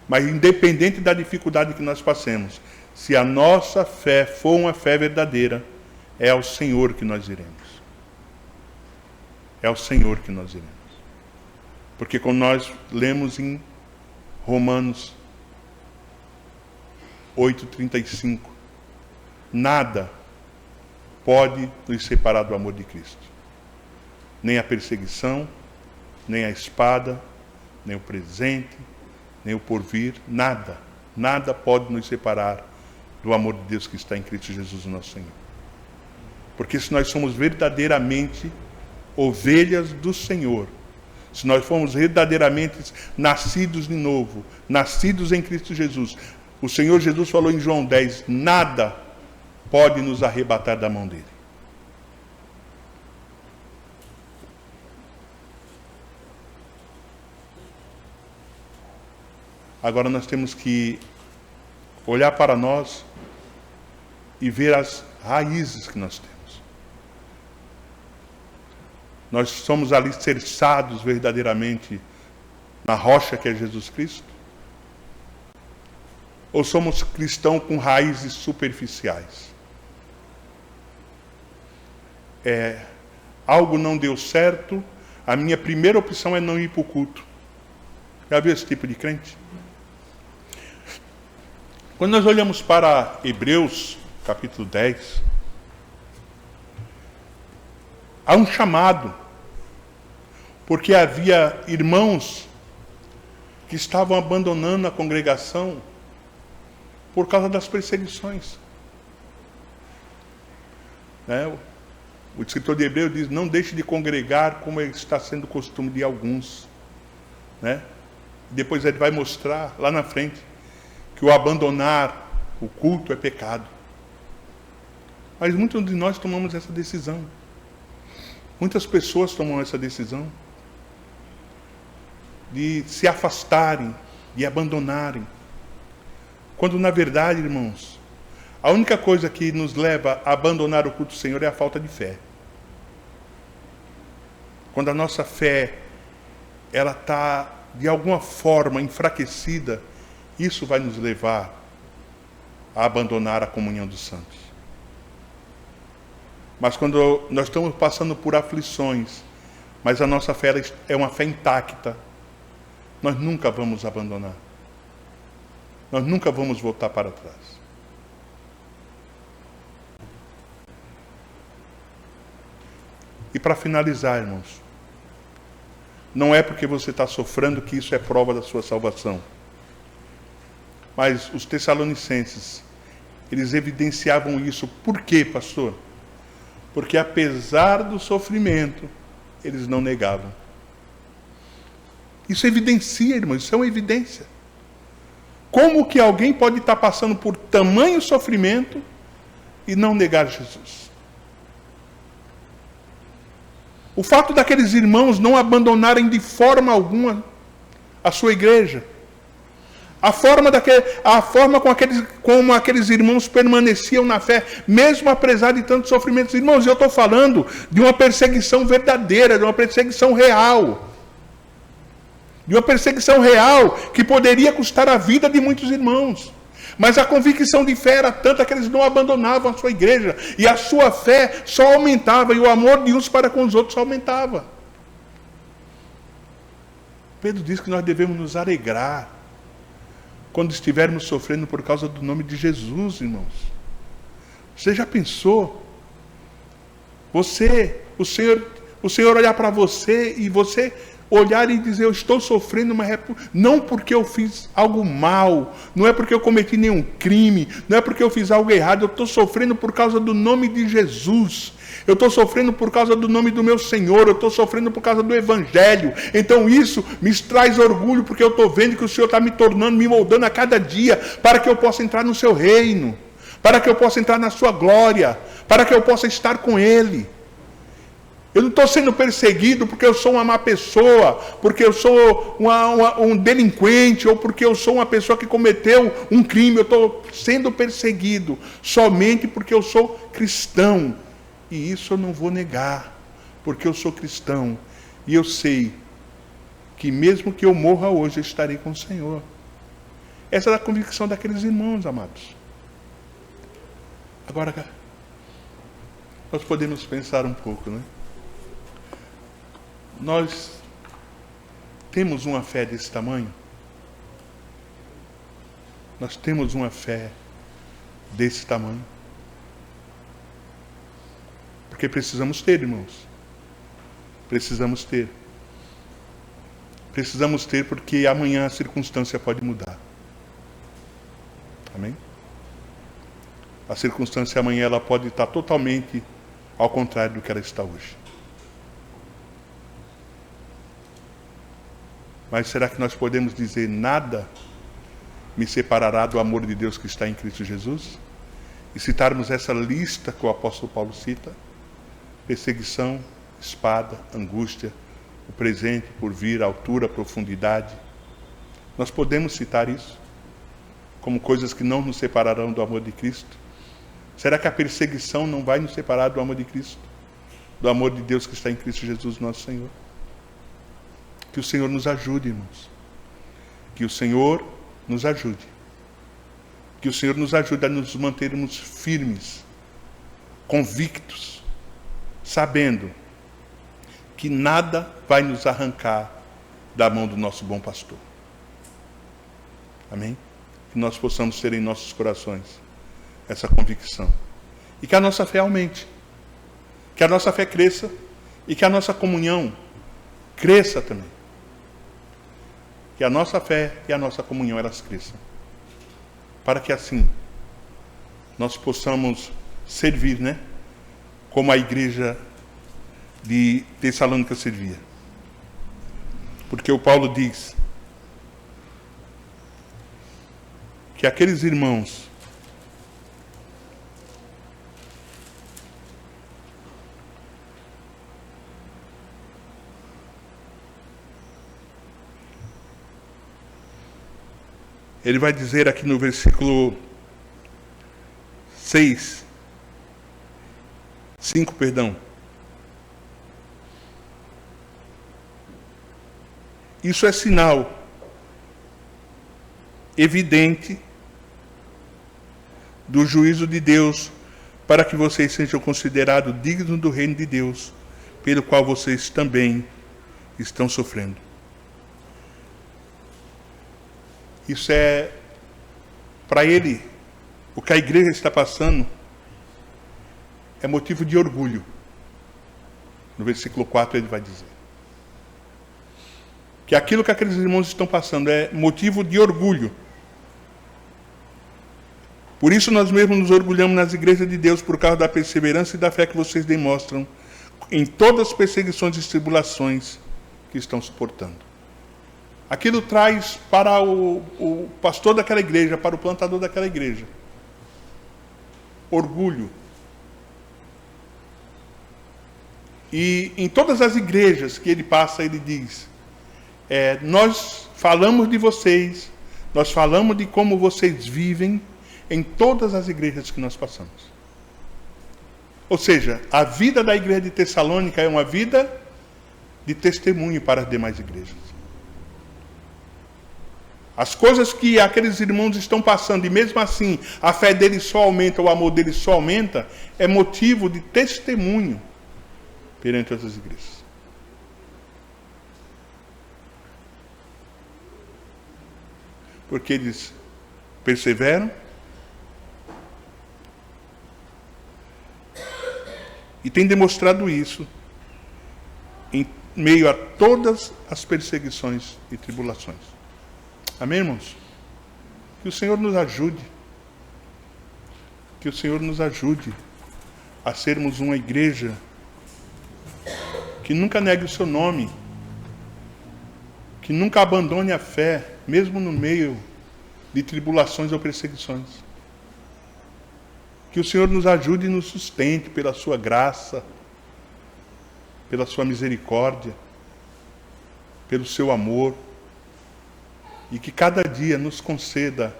Mas independente da dificuldade que nós passemos, se a nossa fé for uma fé verdadeira, é ao Senhor que nós iremos. É ao Senhor que nós iremos. Porque quando nós lemos em Romanos 8:35, nada pode nos separar do amor de Cristo. Nem a perseguição, nem a espada, nem o presente, nem o porvir, nada, Nada pode nos separar do amor de Deus que está em Cristo Jesus, nosso Senhor. Porque se nós somos verdadeiramente ovelhas do Senhor, se nós formos verdadeiramente nascidos de novo, nascidos em Cristo Jesus, o Senhor Jesus falou em João 10, nada pode nos arrebatar da mão dele. Agora nós temos que olhar para nós e ver as raízes que nós temos. Nós somos alicerçados verdadeiramente na rocha que é Jesus Cristo? Ou somos cristãos com raízes superficiais? Algo não deu certo, a minha primeira opção é não ir para o culto. Já viu esse tipo de crente? Quando nós olhamos para Hebreus, capítulo 10, há um chamado, porque havia irmãos que estavam abandonando a congregação por causa das perseguições. O escritor de Hebreus diz, não deixe de congregar como está sendo o costume de alguns. Depois ele vai mostrar lá na frente que o abandonar o culto é pecado. Mas muitos de nós tomamos essa decisão. Muitas pessoas tomam essa decisão de se afastarem, de abandonarem. Quando na verdade, irmãos, a única coisa que nos leva a abandonar o culto do Senhor é a falta de fé. Quando a nossa fé ela está de alguma forma enfraquecida, isso vai nos levar a abandonar a comunhão dos santos. Mas quando nós estamos passando por aflições, mas a nossa fé é uma fé intacta, nós nunca vamos abandonar. Nós nunca vamos voltar para trás. E para finalizar, irmãos, não é porque você está sofrendo que isso é prova da sua salvação. Mas os tessalonicenses, eles evidenciavam isso. Por quê, pastor? Porque apesar do sofrimento, eles não negavam. Isso evidencia, irmãos, isso é uma evidência. Como que alguém pode estar passando por tamanho sofrimento e não negar Jesus? O fato daqueles irmãos não abandonarem de forma alguma a sua igreja, a forma como aqueles irmãos permaneciam na fé, mesmo apesar de tantos sofrimentos. Irmãos, eu estou falando de uma perseguição verdadeira, de uma perseguição real. De uma perseguição real que poderia custar a vida de muitos irmãos. Mas a convicção de fé era tanta que eles não abandonavam a sua igreja. E a sua fé só aumentava, e o amor de uns para com os outros só aumentava. Pedro diz que nós devemos nos alegrar quando estivermos sofrendo por causa do nome de Jesus, irmãos. Você já pensou? O Senhor olhar para você e você olhar e dizer, eu estou sofrendo não porque eu fiz algo mal, não é porque eu cometi nenhum crime, não é porque eu fiz algo errado, eu estou sofrendo por causa do nome de Jesus. Eu estou sofrendo por causa do nome do meu Senhor, eu estou sofrendo por causa do Evangelho. Então isso me traz orgulho, porque eu estou vendo que o Senhor está me tornando, me moldando a cada dia, para que eu possa entrar no seu reino, para que eu possa entrar na sua glória, para que eu possa estar com Ele. Eu não estou sendo perseguido porque eu sou uma má pessoa, porque eu sou um delinquente, ou porque eu sou uma pessoa que cometeu um crime. Eu estou sendo perseguido somente porque eu sou cristão. E isso eu não vou negar, porque eu sou cristão. E eu sei que mesmo que eu morra hoje, eu estarei com o Senhor. Essa é a convicção daqueles irmãos, amados. Agora, nós podemos pensar um pouco, né? Nós temos uma fé desse tamanho? Nós temos uma fé desse tamanho? Porque precisamos ter, irmãos. Precisamos ter. Precisamos ter, porque amanhã a circunstância pode mudar. a circunstância amanhã ela pode estar totalmente ao contrário do que ela está hoje. Mas será que nós podemos dizer: nada me separará do amor de Deus que está em Cristo Jesus? E citarmos essa lista que o apóstolo Paulo cita: perseguição, espada, angústia, o presente, por vir, altura, profundidade. Nós podemos citar isso como coisas que não nos separarão do amor de Cristo? Será que a perseguição não vai nos separar do amor de Cristo? Do amor de Deus que está em Cristo Jesus, nosso Senhor? Que o Senhor nos ajude, irmãos. Que o Senhor nos ajude. Que o Senhor nos ajude a nos mantermos firmes, convictos, sabendo que nada vai nos arrancar da mão do nosso bom pastor. Amém? Que nós possamos ter em nossos corações essa convicção. E que a nossa fé aumente. Que a nossa fé cresça. E que a nossa comunhão cresça também. Que a nossa fé e a nossa comunhão elas cresçam. Para que assim nós possamos servir, né? Como a igreja de Tessalônica servia. Porque o Paulo diz que aqueles irmãos ele vai dizer aqui no versículo 5, isso é sinal evidente do juízo de Deus, para que vocês sejam considerados dignos do reino de Deus, pelo qual vocês também estão sofrendo. Isso é, para ele, o que a igreja está passando é motivo de orgulho. No versículo 4 ele vai dizer que aquilo que aqueles irmãos estão passando é motivo de orgulho. Por isso nós mesmos nos orgulhamos nas igrejas de Deus, por causa da perseverança e da fé que vocês demonstram em todas as perseguições e tribulações que estão suportando. Aquilo traz para o pastor daquela igreja, para o plantador daquela igreja, orgulho. E em todas as igrejas que ele passa, ele diz: nós falamos de vocês, nós falamos de como vocês vivem em todas as igrejas que nós passamos. Ou seja, a vida da igreja de Tessalônica é uma vida de testemunho para as demais igrejas. As coisas que aqueles irmãos estão passando, e mesmo assim a fé deles só aumenta, o amor deles só aumenta, é motivo de testemunho perante outras igrejas. Porque eles perseveram e têm demonstrado isso em meio a todas as perseguições e tribulações. Amém, irmãos? Que o Senhor nos ajude. Que o Senhor nos ajude a sermos uma igreja que nunca negue o seu nome, que nunca abandone a fé, mesmo no meio de tribulações ou perseguições. Que o Senhor nos ajude e nos sustente pela sua graça, pela sua misericórdia, pelo seu amor, e que cada dia nos conceda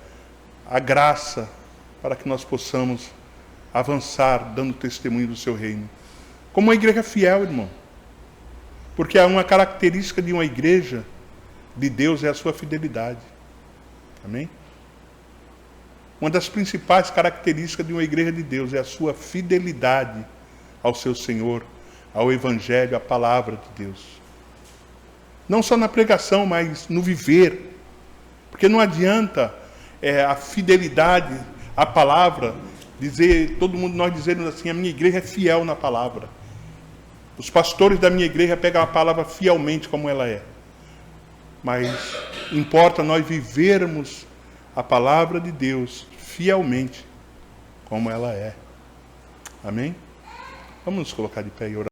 a graça para que nós possamos avançar dando testemunho do seu reino. Como uma igreja fiel, irmão. Porque uma característica de uma igreja de Deus é a sua fidelidade. Amém? Uma das principais características de uma igreja de Deus é a sua fidelidade ao seu Senhor, ao Evangelho, à palavra de Deus. Não só na pregação, mas no viver. Porque não adianta a fidelidade à palavra, todo mundo nós dizemos assim: a minha igreja é fiel na palavra. Os pastores da minha igreja pegam a palavra fielmente como ela é. Mas importa nós vivermos a palavra de Deus fielmente, como ela é. Amém? Vamos nos colocar de pé e orar.